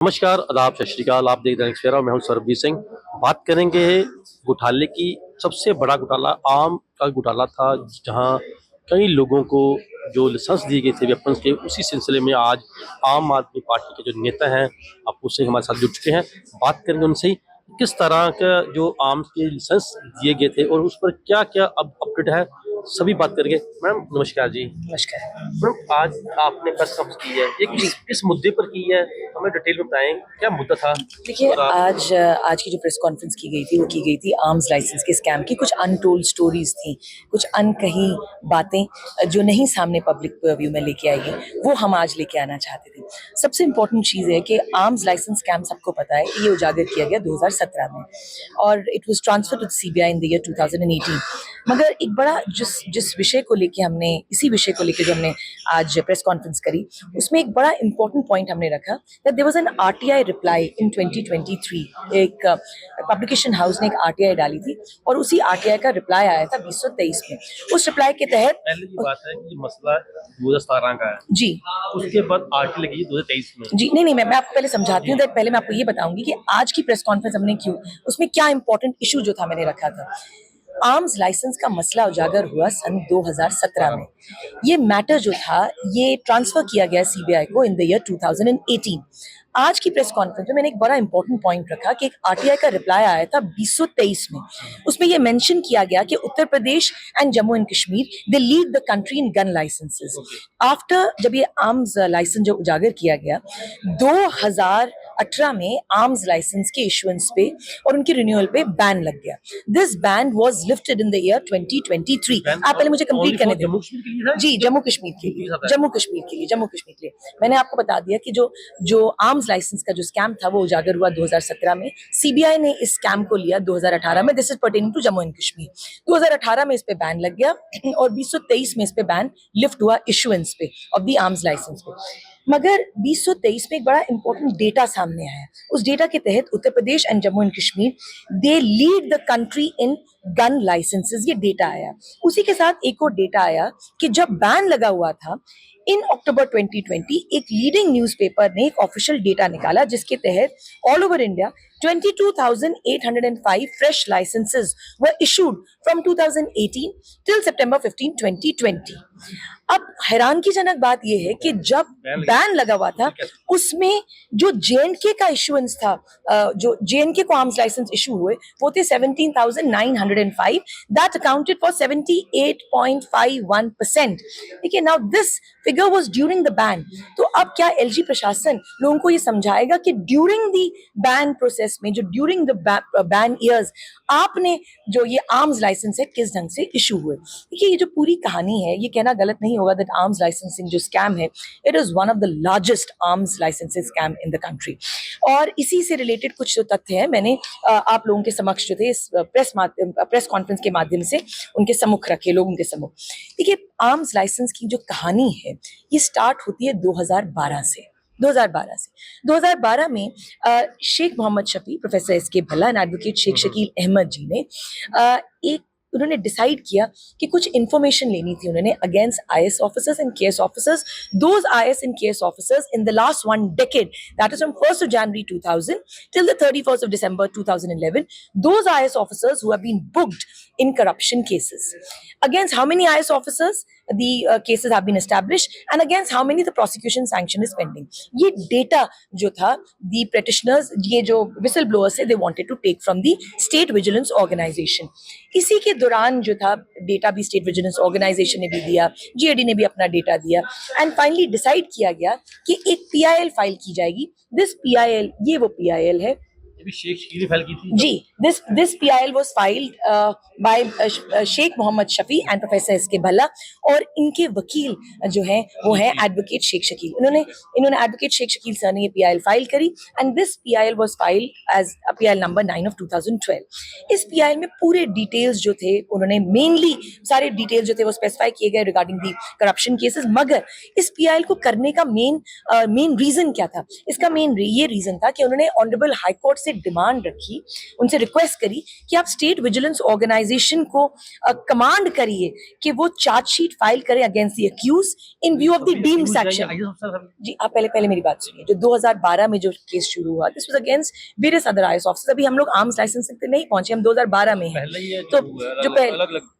नमस्कार, आदाब, सत श्री अकाल। आप देख रहे हैं सवेरा और मैं हूं सरबजीत सिंह। बात करेंगे घोटाले की। सबसे बड़ा घोटाला आम का घोटाला था, जहां कई लोगों को जो लाइसेंस दिए गए थे वेपन्स के, उसी सिलसिले में आज आम आदमी पार्टी के जो नेता हैं अप्पू सिंह हमारे साथ जुड़ चुके हैं। बात करेंगे उनसे ही किस तरह का जो आर्म्स के लाइसेंस दिए गए थे और उस पर क्या क्या अब अपडेट है, सभी बात करेंगे। मैडम नमस्कार जी। नमस्कार। मैडम आज आपने प्रेस कॉन्फ्रेंस की है, ये किस मुद्दे पर की है, हमें डिटेल में बताएं, क्या मुद्दा था? देखिए, और आप आज की जो प्रेस कॉन्फ्रेंस की गई थी, वो की गई थी आर्म्स लाइसेंस के स्कैम की। कुछ अनटोल्ड स्टोरीज थी, कुछ अनकही बातें जो नहीं सामने पब्लिक व्यू में लेके आई है, वो हम आज लेके आना चाहते थे। सबसे इम्पोर्टेंट चीज़ है कि आर्म्स लाइसेंस स्कैम सबको पता है कि ये उजागर किया गया 2017 में और it was transferred to CBI in the year 2018। मगर एक बड़ा जिस विषय को लेके हमने इसी विषय को लेके जो हमने आज प्रेस कॉन्फ्रेंस करी, उसमें एक बड़ा इंपॉर्टेंट पॉइंट हमने रखा that there was an RTI reply in 2023। एक पब्लिकेशन हाउस ने एक आरटीआई डाली थी और उसी आरटीआई का रिप्लाई आया था 2023 में। उस रिप्लाई के तहत पहले की बात है कि ये मसला 2017 का है, जी उसके बाद आर्टिकल लगी 2023 में। जी नहीं नहीं मैं आपको पहले समझाती हूँ। पहले मैं आपको ये बताऊंगी कि आज की प्रेस कॉन्फ्रेंस हमने क्यों, उसमें क्या इंपॉर्टेंट इशू जो था मैंने रखा था। आर्म्स लाइसेंस का मसला उजागर हुआ सन 2017 में। ये मैटर जो था, ये ट्रांसफर किया गया सीबीआई को इन द ईयर 2018। आज की प्रेस कॉन्फ्रेंस में मैंने एक बड़ा इंपॉर्टेंट पॉइंट रखा कि एक आरटीआई का रिप्लाई आया था 2023 में। उसमें ये मेंशन किया गया कि Uttar Pradesh and Jammu and Kashmir they lead the country in gun licenses. After जब ये आर्म्स लाइसेंस जो उजागर किया गया 2018 में, आर्म्स लाइसेंस के इशुएंस पे और उनकी रिन्यूअल पे बैन लग गया। This ban was lifted in the year 2023। आप पहले मुझे कंप्लीट करने दें। जी, जम्मू कश्मीर के लिए, जम्मू कश्मीर के लिए मैंने आपको बता दिया कि जो जो आर्म्स लाइसेंस का जो स्कैम था वो उजागर हुआ 2017 में। सीबीआई ने इस स्कैम को लिया 2018 में। This is pertaining to Jammu and Kashmir. 2018 में इस पे बैन लग गया और 2023 में इस पे बैन लिफ्ट हुआ इशुएंस पे ऑफ द आर्म्स लाइसेंस पे। मगर 2023 में एक बड़ा इंपॉर्टेंट डेटा सामने आया। उस डेटा के तहत Uttar Pradesh and Jammu and Kashmir they lead the country in gun licenses, ये डेटा आया। उसी के साथ एक और डेटा आया कि जब बैन लगा हुआ था इन अक्टूबर 2020, एक लीडिंग न्यूज़पेपर ने एक ऑफिशियल डेटा निकाला जिसके तहत all over India 22,805 fresh licenses were issued from 2018 till September 15, 2020। अब हैरानकीजनक बात यह है कि जब बैन लगा हुआ था उसमें जो जेएनके का इशुएंस था, जो जेएनके को आर्म्स लाइसेंस इशू हुए वो थे 17,905। That accounted for 78.51%। देखिए, now this figure was during the ban. तो अब क्या एलजी प्रशासन लोगों को ये समझाएगा कि ड्यूरिंग द बैन प्रोसेस में, जो ड्यूरिंग द बैन ईयर्स आपने जो ये आर्म्स लाइसेंस है किस ढंग से इशू हुए। देखिए, ये जो पूरी कहानी है, ये कहना गलत नहीं होगा दैट आर्म्स लाइसेंसिंग जो स्कैम है, it is one of the largest arms licensing scam in the country. और इसी से रिलेटेड कुछ जो तथ्य हैं मैंने आप लोगों के समक्ष जो थे इस प्रेस कॉन्फ्रेंस के माध्यम से उनके सम्मुख रखे, लोगों के सम्मुख। देखिए, आर्म्स लाइसेंस की जो कहानी है ये स्टार्ट होती है 2012 से। 2012 में Sheikh Mohammad Shafi, professor SK Bhalla and advocate Sheikh Shakeel Ahmad ji ने उन्होंने डिसाइड किया कि कुछ इंफॉर्मेशन लेनी थी उन्होंने against IAS officers and KS officers. Those IAS and KS officers in the last one decade, that is from 1st of January 2000 till the 31st of December 2011, those IAS officers who have been booked in corruption cases. Against how many IAS officers the cases have been established and against how many the prosecution sanction is pending. ये data जो था, the petitioners, ये जो whistleblowers है, they wanted to take from the state vigilance organization. इसी के दौरान जो था डेटा भी स्टेट विजिलेंस ऑर्गेनाइजेशन ने भी दिया, जीएडी ने भी अपना डेटा दिया एंड फाइनली डिसाइड किया गया कि एक पीआईएल फाइल की जाएगी। दिस पीआईएल, ये वो पीआईएल है शेख शकील फाइल की थी जी। This PIL was filed by Sheikh Mohammad Shafi and professor SK Bhalla और इनके वकील जो हैं वो हैं एडवोकेट शेख शकील। इन्होंने एडवोकेट शेख शकील सर ने ये पीआईएल फाइल करी and this PIL was filed as PIL number 9 of 2012। इस पीआईएल में पूरे डिटेल्स जो थे, उन्होंने मेनली सारे डिटेल्स जो थे वो स्पेसिफाई किए गए रिगार्डिंग दी करप्शन केसेस। मगर इस पीआईएल को करने का मेन रीजन क्या था? इसका मेन ये रीजन था कि उन्होंने ऑनरेबल हाई कोर्ट से उनसे डिमांड रखी, उनसे रिक्वेस्ट करी कि आप स्टेट विजिलेंस ऑर्गेनाइजेशन को कमांड करिए कि वो चार्जशीट फाइल करें against the accuse in view of the deemed section. जी, आप पहले पहले मेरी बात सुनिए। जो 2012 में जो केस शुरू हुआ, this was against various other IAS officers. अभी हम लोग आर्म्स लाइसेंसिंग पे नहीं पहुंचे, हम 2012 में हैं। तो जो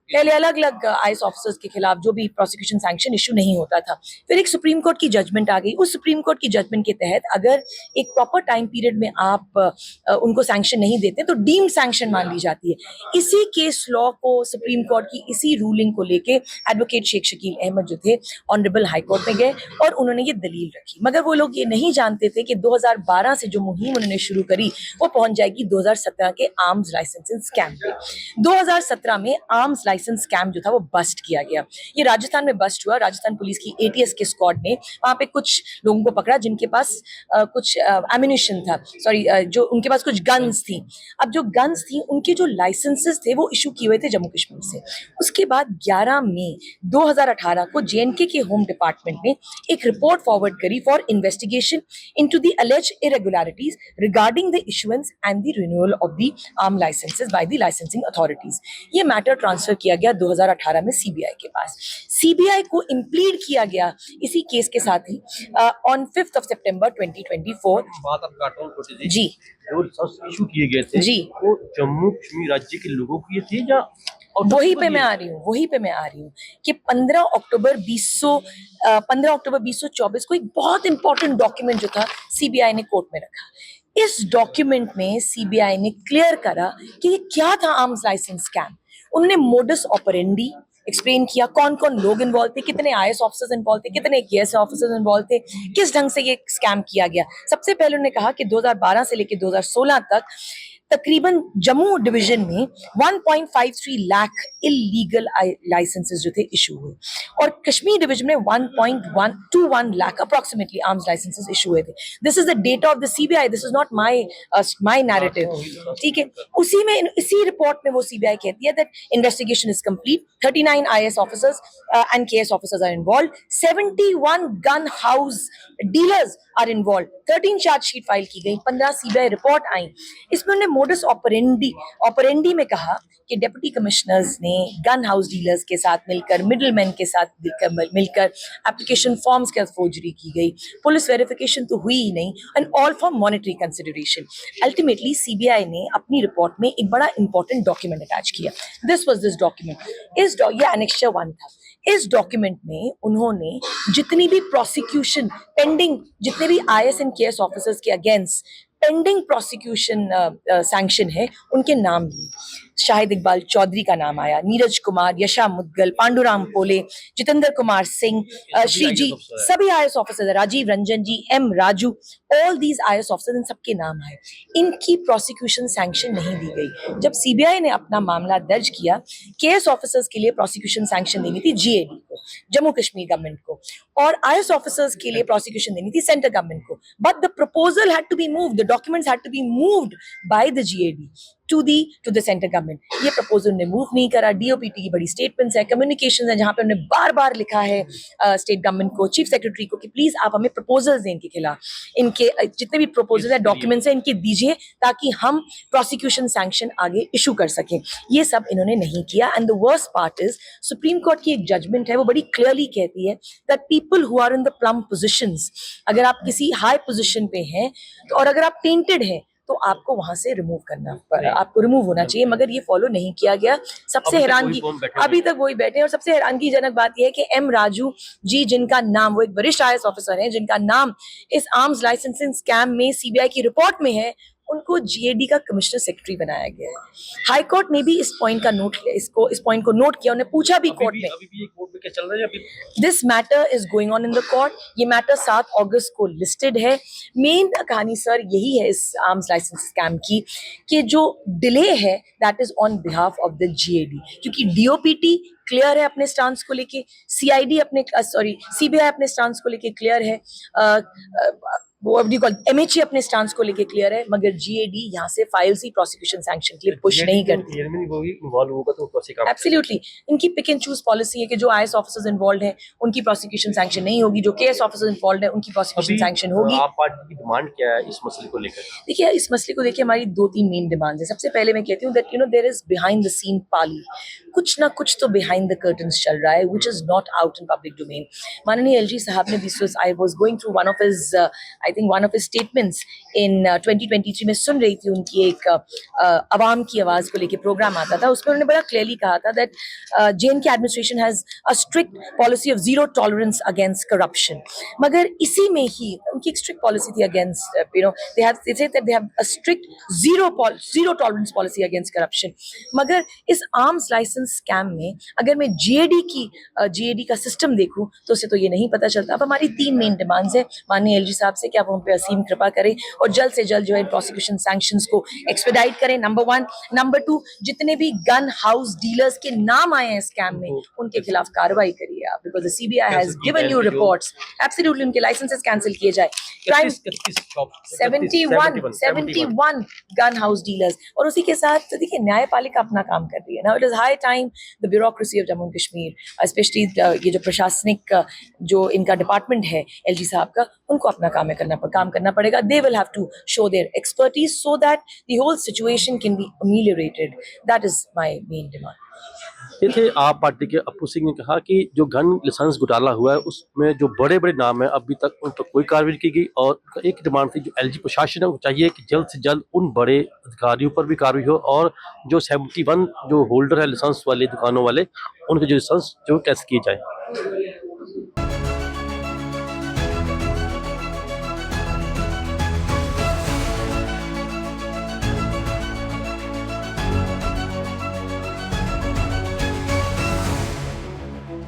पहले अलग अलग आईएएस ऑफिसर्स के खिलाफ जो भी प्रोसिक्यूशन सैंक्शन इशू नहीं होता था, फिर एक सुप्रीम कोर्ट की जजमेंट आ गई। उस सुप्रीम कोर्ट की जजमेंट के तहत अगर एक प्रॉपर टाइम पीरियड में आप उनको सैंक्शन नहीं देते तो डीम्ड सैंक्शन मान ली जाती है। इसी केस लॉ को सुप्रीम कोर्ट की इसी रूलिंग को लेके एडवोकेट शेख शकील अहमद जो थे ऑनरेबल हाई कोर्ट में गए और उन्होंने ये दलील रखी। मगर वो लोग ये नहीं जानते थे कि 2012 से जो मुहिम उन्होंने शुरू करी वो पहुंच जाएगी 2017 के आर्म्स लाइसेंसिंग स्कैम पे। 2017 में आर्म्स लाइसेंस स्कैम जो था वो बस्ट किया गया। ये राजस्थान में बस्ट हुआ। राजस्थान पुलिस की एटीएस के स्क्वाड ने वहां पे कुछ लोगों को पकड़ा जिनके पास कुछ एम्यूनिशन था, सॉरी जो उनके पास कुछ गन्स थी। अब जो गन्स थी उनके जो लाइसेंसेस थे वो इशू किए हुए थे जम्मू कश्मीर से। उसके बाद 11 मई 2018 को जेएनके के होम डिपार्टमेंट ने एक रिपोर्ट फॉरवर्ड करी for investigation into the alleged irregularities regarding the issuance and the renewal of the arm licenses by the licensing authorities। ये मैटर ट्रांसफर किया गया 2018 में सीबीआई के पास। सीबीआई को इम्प्लीड किया गया इसी केस के साथ ही ऑन 5 सितंबर 2024। बात आप काट रहा हूं छोटी सी। जी, जो रिसर्च इशू किए गए थे जी, वो जम्मू कश्मीर राज्य के लोगों के लिए थे या वही पे मैं आ रही हूँ कि 15 अक्टूबर 2024 को एक बहुत इंपॉर्टेंट डॉक्यूमेंट जो था सीबीआई ने कोर्ट में रखा। इस डॉक्यूमेंट में सीबीआई ने क्लियर करा कि ये क्या था आर्म्स लाइसेंस स्कैम। उन्होंने मोडस ऑपरेंडी एक्सप्लेन किया, कौन कौन लोग इन्वॉल्व थे, कितने आईएएस ऑफिसर्स इन्वॉल्व थे, कितने केएस ऑफिसर्स इन्वॉल्व थे, किस ढंग से ये स्कैम किया गया। सबसे पहले उन्होंने कहा कि 2012 से लेकर 2016 तक तकरीबन जम्मू डिवीजन में 1.53 लाख इलीगल लाइसेंसेस जो थे इशू हुए और कश्मीर डिवीजन में 1.121 lakh approximately arms licenses issue हुए थे। This is the data of the CBI, this is not my narrative. ठीक है, उसी में इसी रिपोर्ट में वो सीबीआई कहती है that investigation is complete, 39 IAS officers and KS officers are involved, 71 gun house dealers are involved, 13 chargesheet file की गई, 15 सीबीआई रिपोर्ट आई। इसमें उन्होंने मोडस ऑपरेंडी में कहा कि डिप्टी कमिश्नर्स ने गन हाउस डीलर्स के साथ मिलकर, मिडलमैन के साथ मिलकर एप्लीकेशन फॉर्म्स के फोर्जरी की गई, पुलिस वेरिफिकेशन तो हुई ही नहीं, and all for monetary consideration. Ultimately CBI ने अपनी रिपोर्ट में एक बड़ा इंपॉर्टेंट डॉक्यूमेंट अटैच किया। This was this document. ये एनेक्सचर 1 था। इस डॉक्यूमेंट में उन्होंने जितनी भी प्रोसिक्यूशन पेंडिंग, जितने भी आईएएस एंड केएस ऑफिसर्स के अगेंस्ट पेंडिंग प्रोसिक्यूशन सैंक्शन है उनके नाम लिए। शाहिद इकबाल चौधरी का नाम आया, नीरज कुमार, यशा मुदगल, पांडुराम पोले, जितेंद्र कुमार सिंह, श्री जी, सभी IAS officers, Rajiv Ranjan ji, M Raju, all these IAS officers, इन सबके नाम आए। इनकी प्रोसिक्यूशन सैंक्शन नहीं दी गई। जब सीबीआई ने अपना मामला दर्ज किया, केएस ऑफिसर्स के लिए प्रोसिक्यूशन सैंक्शन देनी थी जीएडी को, जम्मू कश्मीर गवर्नमेंट को, और आईएएस ऑफिसर्स के लिए प्रोसिक्यूशन देनी थी सेंट्रल गवर्नमेंट को। But the proposal had to be moved, the documents had to be moved by the GAD to the central government. ये प्रपोजल ने मूव नहीं करा। डीओपीटी की बड़ी स्टेटमेंट्स है, कम्युनिकेशंस है, जहां पे उन्होंने बार बार लिखा है स्टेट गवर्नमेंट को, चीफ सेक्रेटरी को, कि प्लीज आप हमें प्रपोजल्स दें इनके खिलाफ, इनके जितने भी प्रपोजल्स है, डॉक्यूमेंट्स है, इनके दीजिए ताकि हम प्रोसिक्यूशन सैंक्शन आगे इशू कर सकें। ये सब इन्होंने नहीं किया। And the worst part is Supreme Court की एक जजमेंट है, वो बड़ी क्लियरली कहती है that people who are in the plum positions, अगर आप किसी हाई पोजिशन पे हैं तो, और अगर आप टेंटेड हैं तो आपको वहां से आपको रिमूव होना चाहिए, मगर ये फॉलो नहीं किया गया। सबसे हैरानगी, अभी तक वही बैठे हैं। और सबसे हैरानगीजनक बात यह है कि एम राजू जी, जिनका नाम, वो एक वरिष्ठ आईएएस ऑफिसर हैं, जिनका नाम इस आर्म्स लाइसेंसिंग स्कैम में सीबीआई की रिपोर्ट में है, उनको जीएडी का कमिश्नर सेक्रेटरी बनाया गया है। हाई कोर्ट ने भी इस पॉइंट को नोट किया। उन्हें पूछा भी कोर्ट में, अभी भी कोर्ट में क्या चल रहा है अभी? This matter is going on in the court. ये मैटर 7 अगस्त को लिस्टेड है। मेन कहानी सर यही है इस आर्म्स लाइसेंस स्कैम की, कि जो डिले है that is on behalf of the GAD, क्योंकि डीओपीटी क्लियर है अपने स्टांस को लेके, सीबीआई अपने स्टांस को लेके क्लियर है, वो डू कॉल एमएचए अपने स्टांस को लेके क्लियर है, मगर जीएडी यहाँ से फाइल्स ही प्रोसिक्यूशन सैंक्शन के लिए पुश नहीं करती। इन्वॉल्व होगा तो कैसे काम एब्सोल्युटली, इनकी पिक एंड चूज पॉलिसी है कि जो आईएएस ऑफिसर्स इन्वॉल्व हैं उनकी प्रोसिक्यूशन सैंक्शन नहीं होगी, जो केएस ऑफिसर्स इन्वॉल्व हैं उनकी प्रोसिक्यूशन सैंक्शन होगी। आप पार्टी की डिमांड क्या है इस मसले को लेकर? देखिए, इस मसले को लेके हमारी 2-3 मेन डिमांड्स है। सबसे पहले मैं कहती हूँ that there is behind the scene policy, कुछ ना कुछ तो बिहाइंड द कर्टन्स चल रहा है which is not out in public domain. माननीय एलजी साहब ने I was going through one of his statements in 2023 में सुन रही थी उनकी एक अवाम की आवाज को लेके प्रोग्राम आता था, उसमें उन्होंने बड़ा क्लियरली कहा था that JNK administration has a strict policy of zero tolerance against corruption. मगर इसी में ही उनकी एक स्ट्रिक्ट पॉलिसी थी against they say that they have a strict zero tolerance policy against corruption। मगर इस आर्म्स लाइसेंस स्कैम में अगर मैं जीएडी का सिस्टम देखूं तो उसे तो ये नहीं पता चलता। अब हमारी 3 मेन डिमांड्स है माननीय एलजी साहब से कि आप उन पे असीम कृपा करें और जल्द से जल्द जो है प्रोसिक्यूशन सैंक्शंस को एक्सपेडाइट करें, नंबर 1। नंबर 2, जितने भी गन हाउस डीलर्स के नाम आए हैं स्कैम में उनके खिलाफ कार्रवाई करिए आप, because the CBI has given you reports. Absolutely, उनके लाइसेंसेस कैंसिल किए जाए। क्राइम 71 गन हाउस डीलर्स, और उसी के साथ तो देखिए न्यायपालिका अपना काम कर रही है। Now it is high time the bureaucracy of Jammu and Kashmir, specially ये जो प्रशासनिक जो इनका डिपार्टमेंट है एलजी साहब का, उनको अपना काम करना पड़ेगा। They will have to show their expertise so that the whole situation can be ameliorated. That is my main demand. ये थे आप पार्टी के अप्पू सिंह ने कहा कि जो गन लाइसेंस घोटाला हुआ है उसमें जो बड़े बड़े नाम है अभी तक उन पर कोई कार्रवाई की गई, और उनका एक डिमांड थी जो एलजी प्रशासन है वो चाहिए कि जल्द से जल्द उन बड़े अधिकारियों पर भी कार्रवाई हो, और जो 71 जो होल्डर है लाइसेंस वाले दुकानों वाले उनके जो लाइसेंस जो कैसे किए जाए।